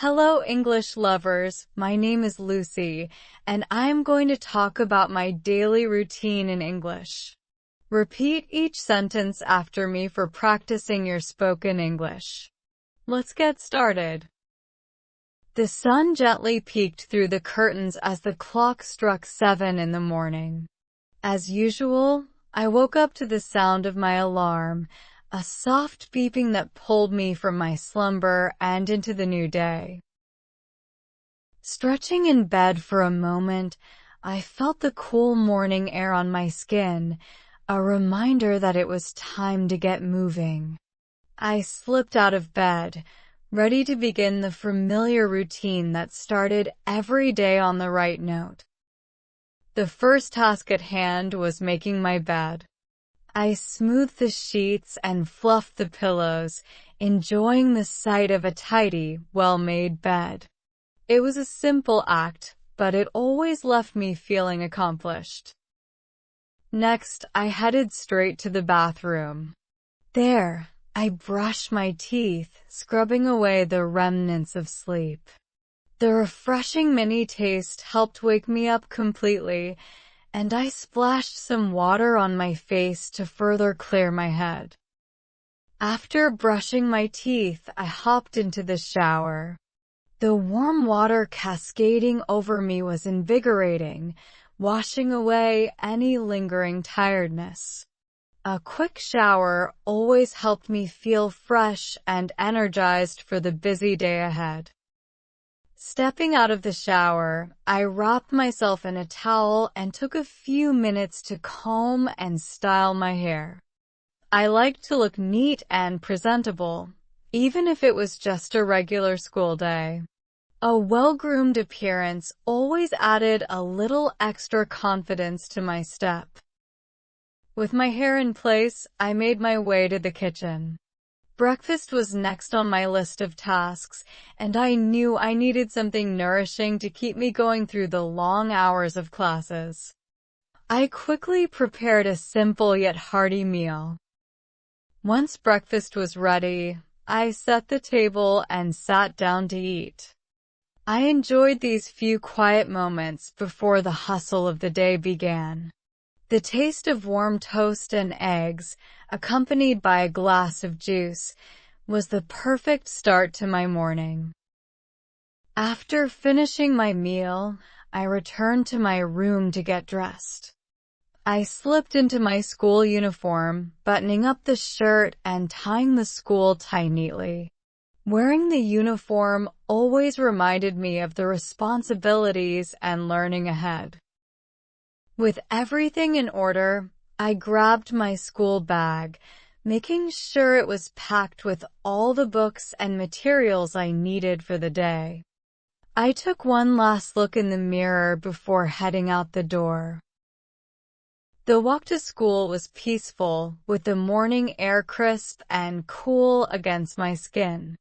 Hello, English lovers. My name is Lucy, and I'm going to talk about my daily routine in English. Repeat each sentence after me for practicing your spoken English. Let's get started. The sun gently peeked through the curtains as the clock struck 7 in the morning. As usual, I woke up to the sound of my alarm, a soft beeping that pulled me from my slumber and into the new day. Stretching in bed for a moment, I felt the cool morning air on my skin, a reminder that it was time to get moving. I slipped out of bed, ready to begin the familiar routine that started every day on the right note. The first task at hand was making my bed. I smoothed the sheets and fluffed the pillows, enjoying the sight of a tidy, well-made bed. It was a simple act, but it always left me feeling accomplished. Next, I headed straight to the bathroom. There, I brushed my teeth, scrubbing away the remnants of sleep. The refreshing mini taste helped wake me up completely, and I splashed some water on my face to further clear my head. After brushing my teeth, I hopped into the shower. The warm water cascading over me was invigorating, washing away any lingering tiredness. A quick shower always helped me feel fresh and energized for the busy day ahead. Stepping out of the shower, I wrapped myself in a towel and took a few minutes to comb and style my hair. I liked to look neat and presentable, even if it was just a regular school day. A well-groomed appearance always added a little extra confidence to my step. With my hair in place, I made my way to the kitchen. Breakfast was next on my list of tasks, and I knew I needed something nourishing to keep me going through the long hours of classes. I quickly prepared a simple yet hearty meal. Once breakfast was ready, I set the table and sat down to eat. I enjoyed these few quiet moments before the hustle of the day began. The taste of warm toast and eggs, accompanied by a glass of juice, was the perfect start to my morning. After finishing my meal, I returned to my room to get dressed. I slipped into my school uniform, buttoning up the shirt and tying the school tie neatly. Wearing the uniform always reminded me of the responsibilities and learning ahead. With everything in order, I grabbed my school bag, making sure it was packed with all the books and materials I needed for the day. I took one last look in the mirror before heading out the door. The walk to school was peaceful, with the morning air crisp and cool against my skin.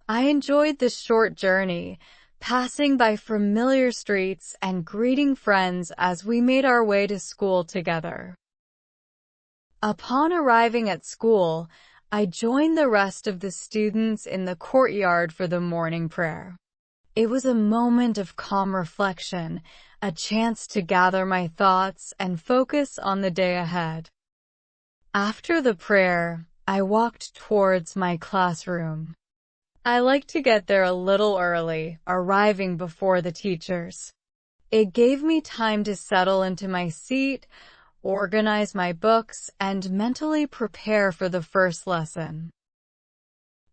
I enjoyed the short journey, passing by familiar streets and greeting friends as we made our way to school together. Upon arriving at school, I joined the rest of the students in the courtyard for the morning prayer. It was a moment of calm reflection, a chance to gather my thoughts and focus on the day ahead. After the prayer, I walked towards my classroom. I like to get there a little early, arriving before the teachers. It gave me time to settle into my seat, organize my books, and mentally prepare for the first lesson.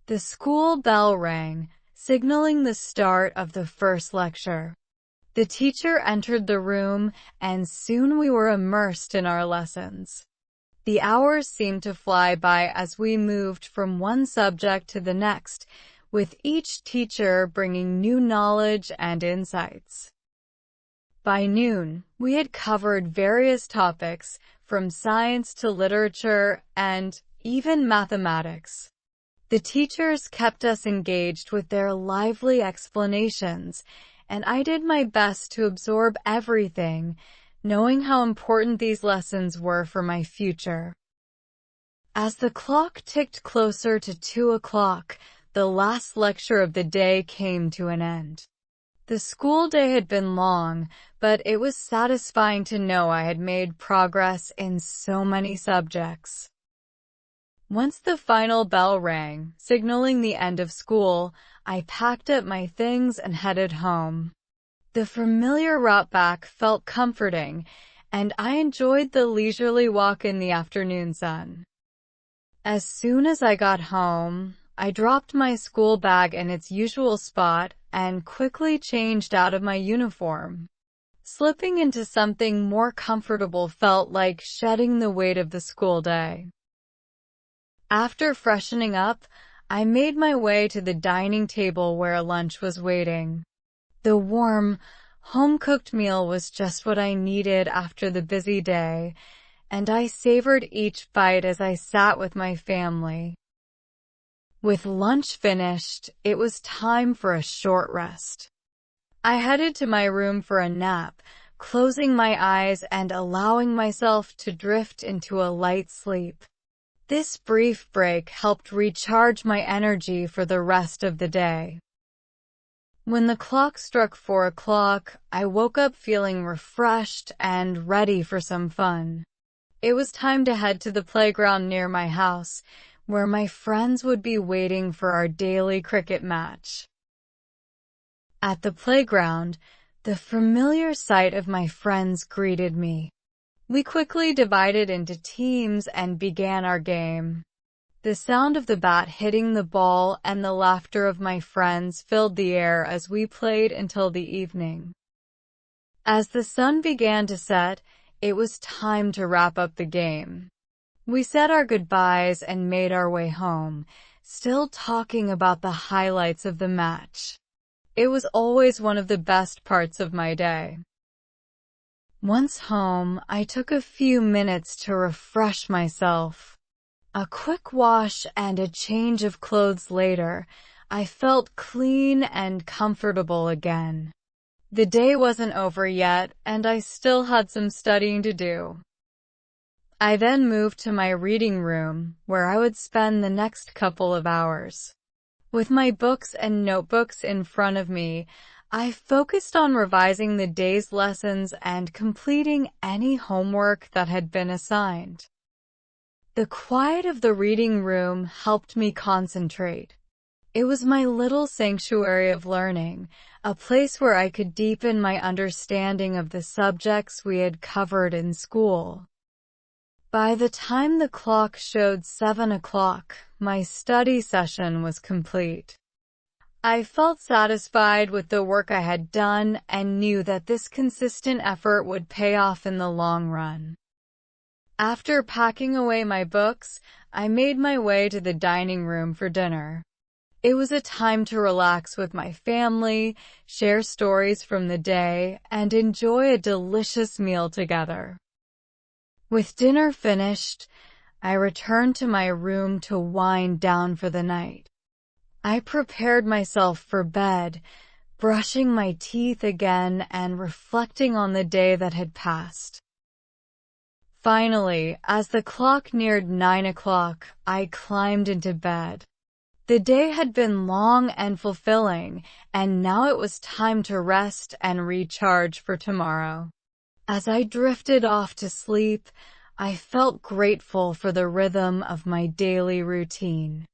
The school bell rang, signaling the start of the first lecture. The teacher entered the room, and soon we were immersed in our lessons. The hours seemed to fly by as we moved from one subject to the next, with each teacher bringing new knowledge and insights. By noon, we had covered various topics, from science to literature and even mathematics. The teachers kept us engaged with their lively explanations, and I did my best to absorb everything, knowing how important these lessons were for my future. As the clock ticked closer to 2 o'clock, the last lecture of the day came to an end. The school day had been long, but it was satisfying to know I had made progress in so many subjects. Once the final bell rang, signaling the end of school, I packed up my things and headed home. The familiar route back felt comforting, and I enjoyed the leisurely walk in the afternoon sun. As soon as I got home, I dropped my school bag in its usual spot and quickly changed out of my uniform. Slipping into something more comfortable felt like shedding the weight of the school day. After freshening up, I made my way to the dining table where lunch was waiting. The warm, home-cooked meal was just what I needed after the busy day, and I savored each bite as I sat with my family. With lunch finished, it was time for a short rest. I headed to my room for a nap, closing my eyes and allowing myself to drift into a light sleep. This brief break helped recharge my energy for the rest of the day. When the clock struck 4 o'clock, I woke up feeling refreshed and ready for some fun. It was time to head to the playground near my house, where my friends would be waiting for our daily cricket match. At the playground, the familiar sight of my friends greeted me. We quickly divided into teams and began our game. The sound of the bat hitting the ball and the laughter of my friends filled the air as we played until the evening. As the sun began to set, it was time to wrap up the game. We said our goodbyes and made our way home, still talking about the highlights of the match. It was always one of the best parts of my day. Once home, I took a few minutes to refresh myself. A quick wash and a change of clothes later, I felt clean and comfortable again. The day wasn't over yet, and I still had some studying to do. I then moved to my reading room, where I would spend the next couple of hours. With my books and notebooks in front of me, I focused on revising the day's lessons and completing any homework that had been assigned. The quiet of the reading room helped me concentrate. It was my little sanctuary of learning, a place where I could deepen my understanding of the subjects we had covered in school. By the time the clock showed 7 o'clock, my study session was complete. I felt satisfied with the work I had done and knew that this consistent effort would pay off in the long run. After packing away my books, I made my way to the dining room for dinner. It was a time to relax with my family, share stories from the day, and enjoy a delicious meal together. With dinner finished, I returned to my room to wind down for the night. I prepared myself for bed, brushing my teeth again and reflecting on the day that had passed. Finally, as the clock neared 9 o'clock, I climbed into bed. The day had been long and fulfilling, and now it was time to rest and recharge for tomorrow. As I drifted off to sleep, I felt grateful for the rhythm of my daily routine.